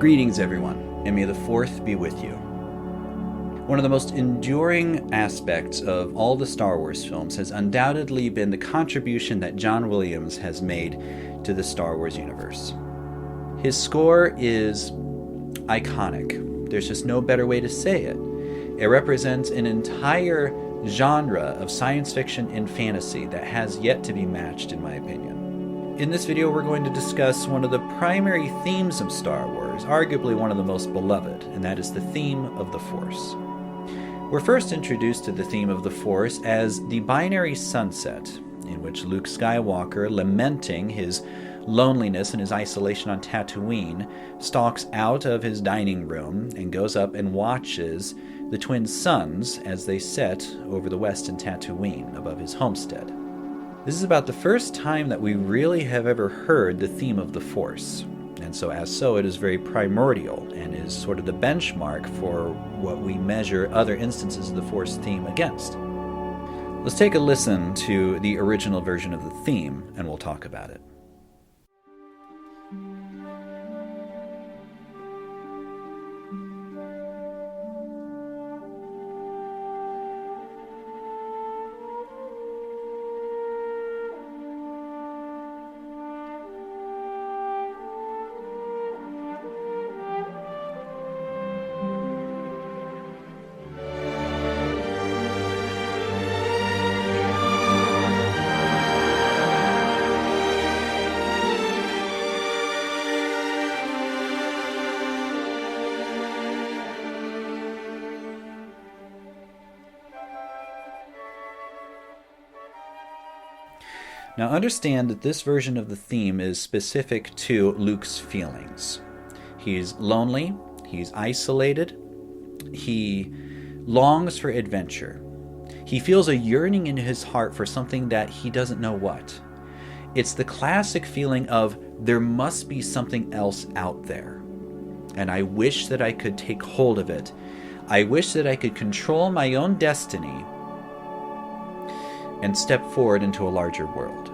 Greetings, everyone, and may the Fourth be with you. One of the most enduring aspects of all the Star Wars films has undoubtedly been the contribution that John Williams has made to the Star Wars universe. His score is iconic. There's just no better way to say it. It represents an entire genre of science fiction and fantasy that has yet to be matched, in my opinion. In this video, we're going to discuss one of the primary themes of Star Wars, arguably one of the most beloved, and that is the theme of the Force. We're first introduced to the theme of the Force as the binary sunset, in which Luke Skywalker, lamenting his loneliness and his isolation on Tatooine, stalks out of his dining room and goes up and watches the twin suns as they set over the west in Tatooine above his homestead. This is about the first time that we really have ever heard the theme of the Force, and so it is very primordial and is sort of the benchmark for what we measure other instances of the Force theme against. Let's take a listen to the original version of the theme, and we'll talk about it. Now understand that this version of the theme is specific to Luke's feelings. He's lonely, he's isolated, he longs for adventure. He feels a yearning in his heart for something that he doesn't know what. It's the classic feeling of, there must be something else out there, and I wish that I could take hold of it. I wish that I could control my own destiny and step forward into a larger world.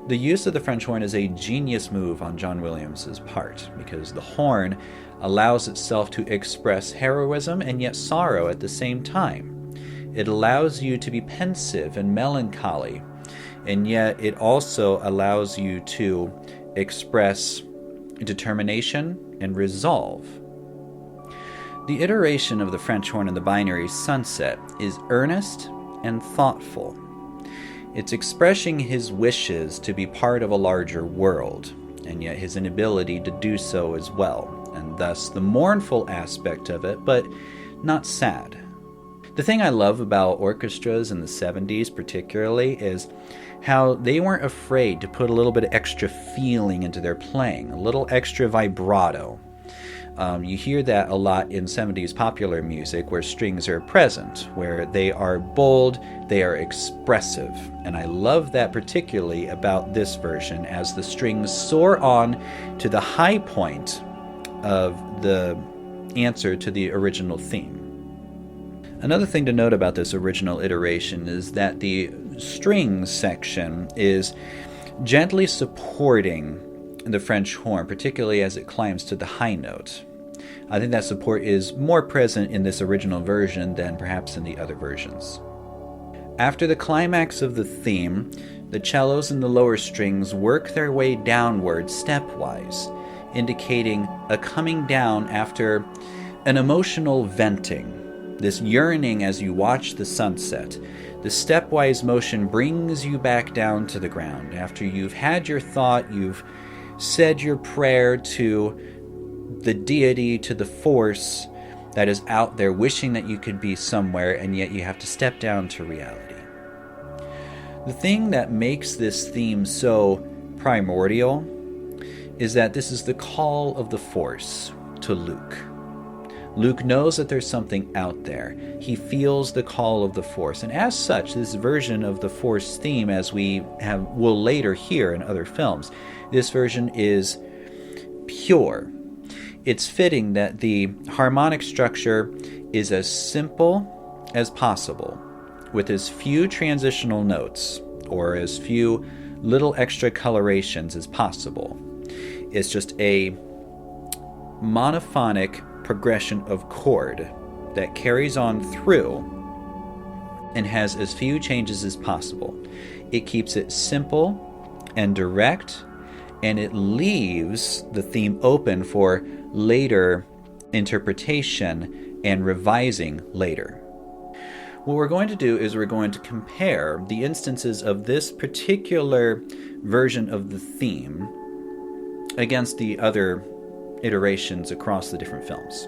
The use of the French horn is a genius move on John Williams' part, because the horn allows itself to express heroism and yet sorrow at the same time. It allows you to be pensive and melancholy, and yet it also allows you to express determination and resolve. The iteration of the French horn in the binary sunset is earnest and thoughtful. It's expressing his wishes to be part of a larger world, and yet his inability to do so as well, and thus the mournful aspect of it, but not sad. The thing I love about orchestras in the 70s particularly is how they weren't afraid to put a little bit of extra feeling into their playing, a little extra vibrato. You hear that a lot in 70s popular music where strings are present, where they are bold, they are expressive. And I love that particularly about this version, as the strings soar on to the high point of the answer to the original theme. Another thing to note about this original iteration is that the strings section is gently supporting the French horn, particularly as it climbs to the high note. I think that support is more present in this original version than perhaps in the other versions. After the climax of the theme, the cellos and the lower strings work their way downward stepwise, indicating a coming down after an emotional venting, this yearning as you watch the sunset. The stepwise motion brings you back down to the ground. After you've had your thought, you've said your prayer to the deity, to the Force that is out there wishing that you could be somewhere, and yet you have to step down to reality. The thing that makes this theme so primordial is that this is the call of the Force to Luke. Luke knows that there's something out there. He feels the call of the Force, and as such, this version of the Force theme, as will later hear in other films, this version is pure. It's fitting that the harmonic structure is as simple as possible, with as few transitional notes or as few little extra colorations as possible. It's just a monophonic progression of chord that carries on through and has as few changes as possible. It keeps it simple and direct, and it leaves the theme open for later interpretation and revising later. What we're going to do is we're going to compare the instances of this particular version of the theme against the other iterations across the different films.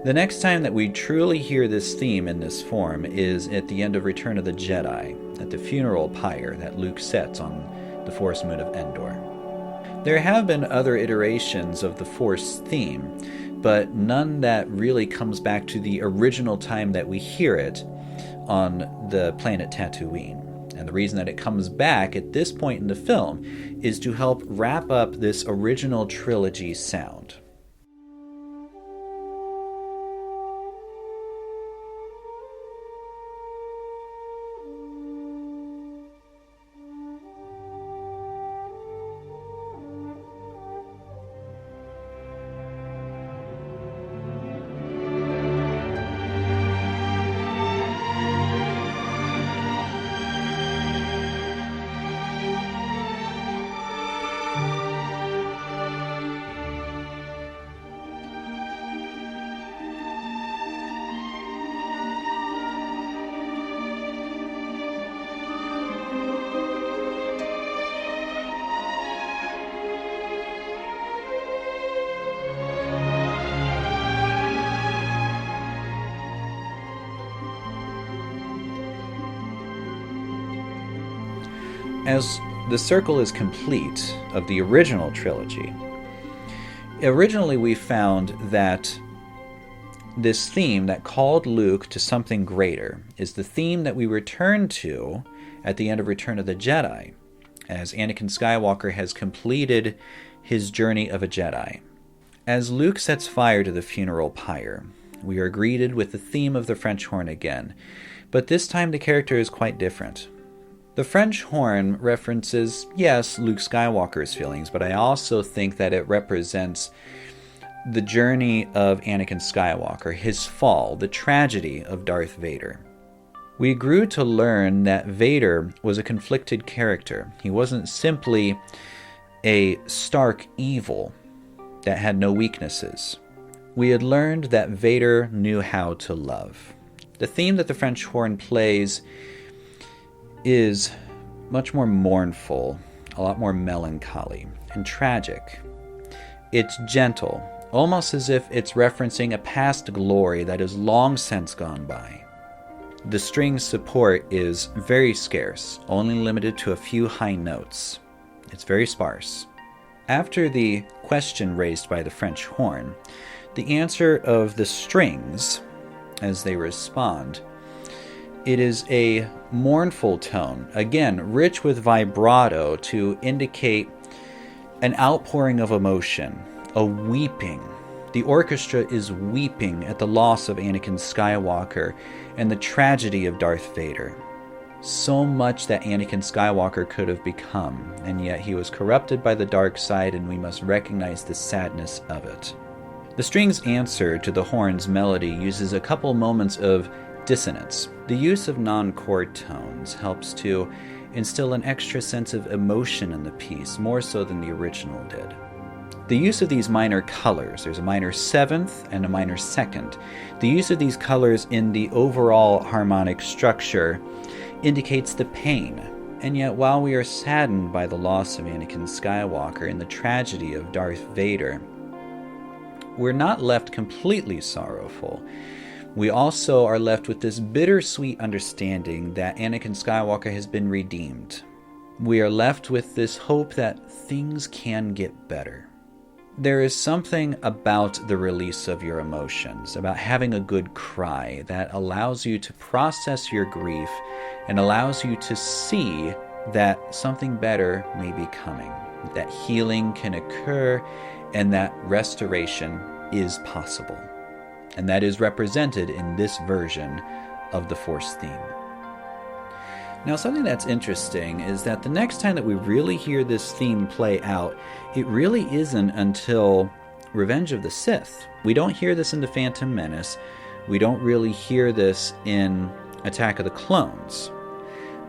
The next time that we truly hear this theme in this form is at the end of Return of the Jedi, at the funeral pyre that Luke sets on the forest moon of Endor. There have been other iterations of the Force theme, but none that really comes back to the original time that we hear it on the planet Tatooine. And the reason that it comes back at this point in the film is to help wrap up this original trilogy sound. As the circle is complete of the original trilogy, originally we found that this theme that called Luke to something greater is the theme that we return to at the end of Return of the Jedi, as Anakin Skywalker has completed his journey of a Jedi. As Luke sets fire to the funeral pyre, we are greeted with the theme of the French horn again, but this time the character is quite different. The French horn references, yes, Luke Skywalker's feelings, but I also think that it represents the journey of Anakin Skywalker, his fall, the tragedy of Darth Vader. We grew to learn that Vader was a conflicted character. He wasn't simply a stark evil that had no weaknesses. We had learned that Vader knew how to love. The theme that the French horn plays is much more mournful, a lot more melancholy and tragic. It's gentle, almost as if it's referencing a past glory that is long since gone by. The string support is very scarce, only limited to a few high notes. It's very sparse. After the question raised by the French horn, the answer of the strings, as they respond, it is a mournful tone, again, rich with vibrato to indicate an outpouring of emotion, a weeping. The orchestra is weeping at the loss of Anakin Skywalker and the tragedy of Darth Vader. So much that Anakin Skywalker could have become, and yet he was corrupted by the dark side, and we must recognize the sadness of it. The string's answer to the horn's melody uses a couple moments of dissonance. The use of non-chord tones helps to instill an extra sense of emotion in the piece, more so than the original did. The use of these minor colors, there's a minor seventh and a minor second. The use of these colors in the overall harmonic structure indicates the pain. And yet, while we are saddened by the loss of Anakin Skywalker and the tragedy of Darth Vader, we're not left completely sorrowful. We also are left with this bittersweet understanding that Anakin Skywalker has been redeemed. We are left with this hope that things can get better. There is something about the release of your emotions, about having a good cry that allows you to process your grief and allows you to see that something better may be coming, that healing can occur, and that restoration is possible. And that is represented in this version of the Force theme. Now, something that's interesting is that the next time that we really hear this theme play out, it really isn't until Revenge of the Sith, we don't hear this in The Phantom Menace. We don't really hear this in Attack of the Clones.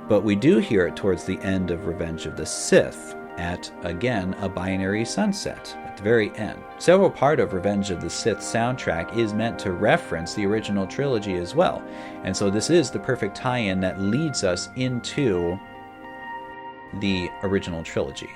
But we do hear it towards the end of Revenge of the Sith, at, again, a binary sunset, at the very end. Several part of Revenge of the Sith soundtrack is meant to reference the original trilogy as well. And so this is the perfect tie-in that leads us into the original trilogy.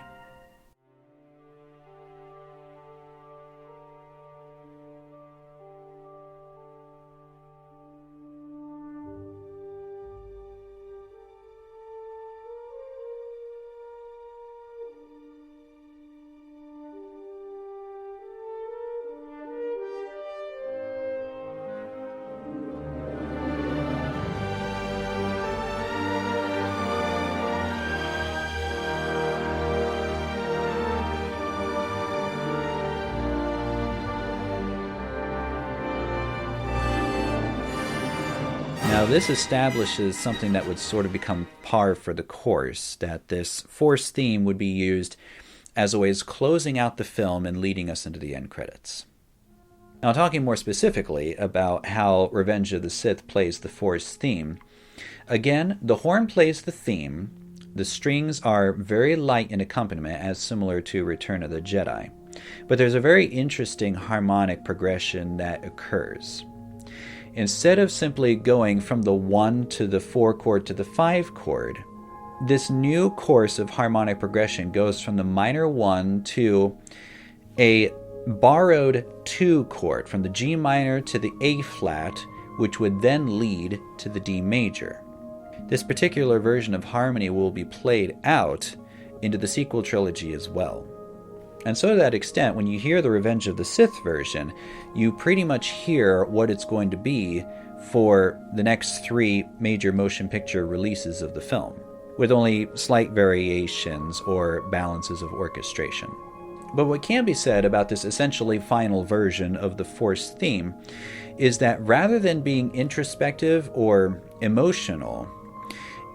Now, this establishes something that would sort of become par for the course, that this Force theme would be used as a way of closing out the film and leading us into the end credits. Now, talking more specifically about how Revenge of the Sith plays the Force theme, again, the horn plays the theme. The strings are very light in accompaniment, as similar to Return of the Jedi. But there's a very interesting harmonic progression that occurs. Instead of simply going from the 1 to the 4 chord to the 5 chord, this new course of harmonic progression goes from the minor 1 to a borrowed 2 chord, from the G minor to the A flat, which would then lead to the D major. This particular version of harmony will be played out into the sequel trilogy as well. And so to that extent, when you hear the Revenge of the Sith version, you pretty much hear what it's going to be for the next 3 major motion picture releases of the film, with only slight variations or balances of orchestration. But what can be said about this essentially final version of the Force theme is that rather than being introspective or emotional,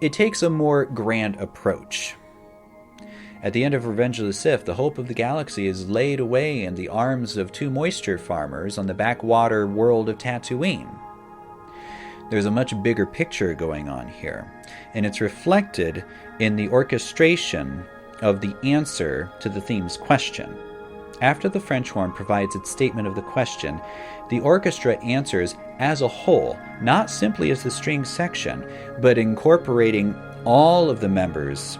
it takes a more grand approach. At the end of Revenge of the Sith, the hope of the galaxy is laid away in the arms of 2 moisture farmers on the backwater world of Tatooine. There's a much bigger picture going on here, and it's reflected in the orchestration of the answer to the theme's question. After the French horn provides its statement of the question, the orchestra answers as a whole, not simply as the string section, but incorporating all of the members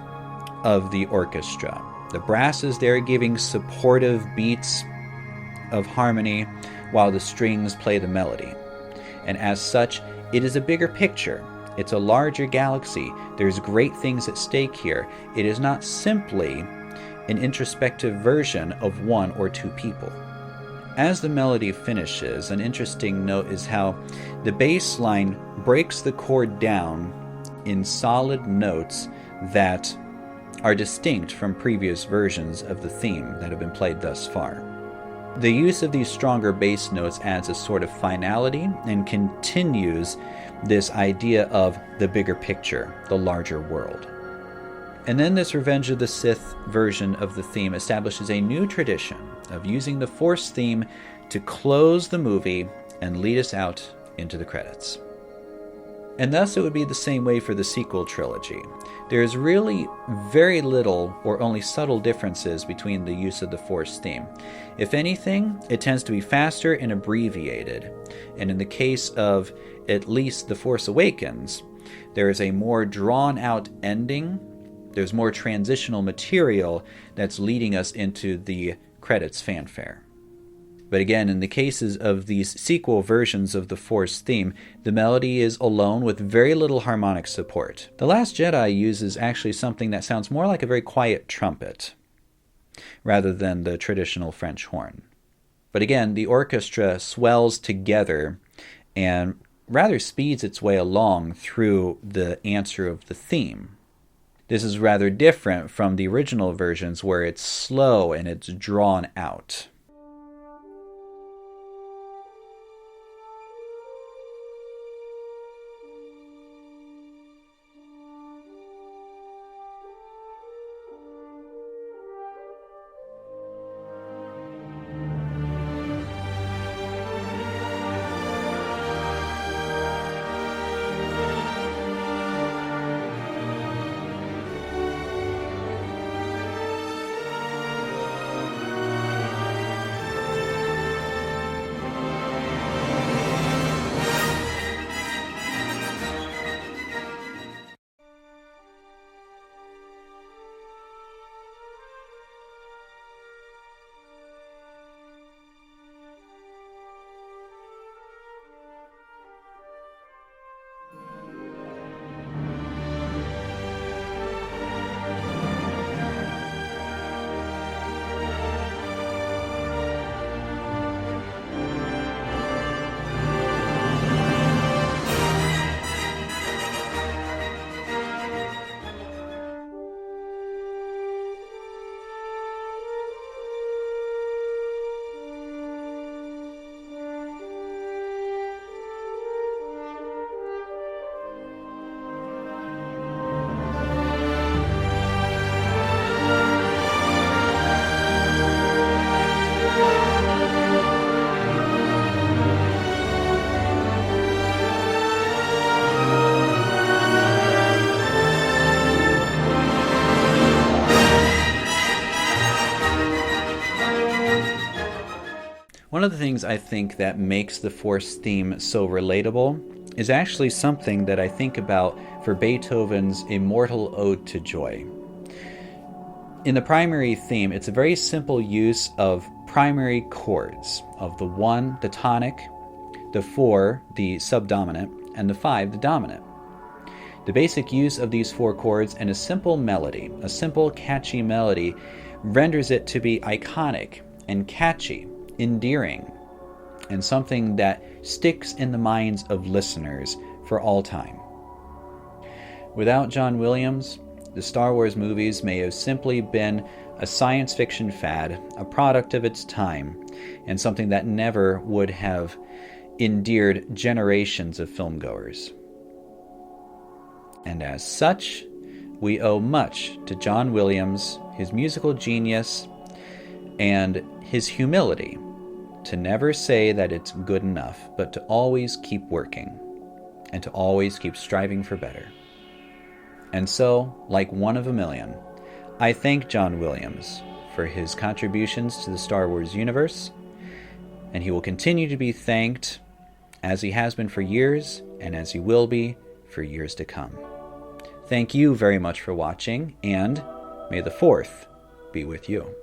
of the orchestra. The brass is there giving supportive beats of harmony while the strings play the melody. And as such, it is a bigger picture. It's a larger galaxy. There's great things at stake here. It is not simply an introspective version of 1 or 2 people. As the melody finishes, an interesting note is how the bass line breaks the chord down in solid notes that are distinct from previous versions of the theme that have been played thus far. The use of these stronger bass notes adds a sort of finality and continues this idea of the bigger picture, the larger world. And then this Revenge of the Sith version of the theme establishes a new tradition of using the Force theme to close the movie and lead us out into the credits. And thus it would be the same way for the sequel trilogy. There is really very little or only subtle differences between the use of the Force theme. If anything, it tends to be faster and abbreviated. And in the case of at least The Force Awakens, there is a more drawn-out ending. There's more transitional material that's leading us into the credits fanfare. But again, in the cases of these sequel versions of the Force theme, the melody is alone with very little harmonic support. The Last Jedi uses actually something that sounds more like a very quiet trumpet, rather than the traditional French horn. But again, the orchestra swells together and rather speeds its way along through the answer of the theme. This is rather different from the original versions where it's slow and it's drawn out. one of the things I think that makes the Force theme so relatable is actually something that I think about for Beethoven's Immortal Ode to Joy. In the primary theme, it's a very simple use of primary chords, of the 1, the tonic, the 4, the subdominant, and the 5, the dominant. The basic use of these 4 chords and a simple melody, a simple catchy melody, renders it to be iconic and catchy, endearing, and something that sticks in the minds of listeners for all time. Without John Williams, the Star Wars movies may have simply been a science fiction fad, a product of its time, and something that never would have endeared generations of filmgoers. And as such, we owe much to John Williams, his musical genius, and his humility to never say that it's good enough, but to always keep working and to always keep striving for better. And so, like one of a million, I thank John Williams for his contributions to the Star Wars universe, and he will continue to be thanked as he has been for years and as he will be for years to come. Thank you very much for watching, and may the 4th be with you.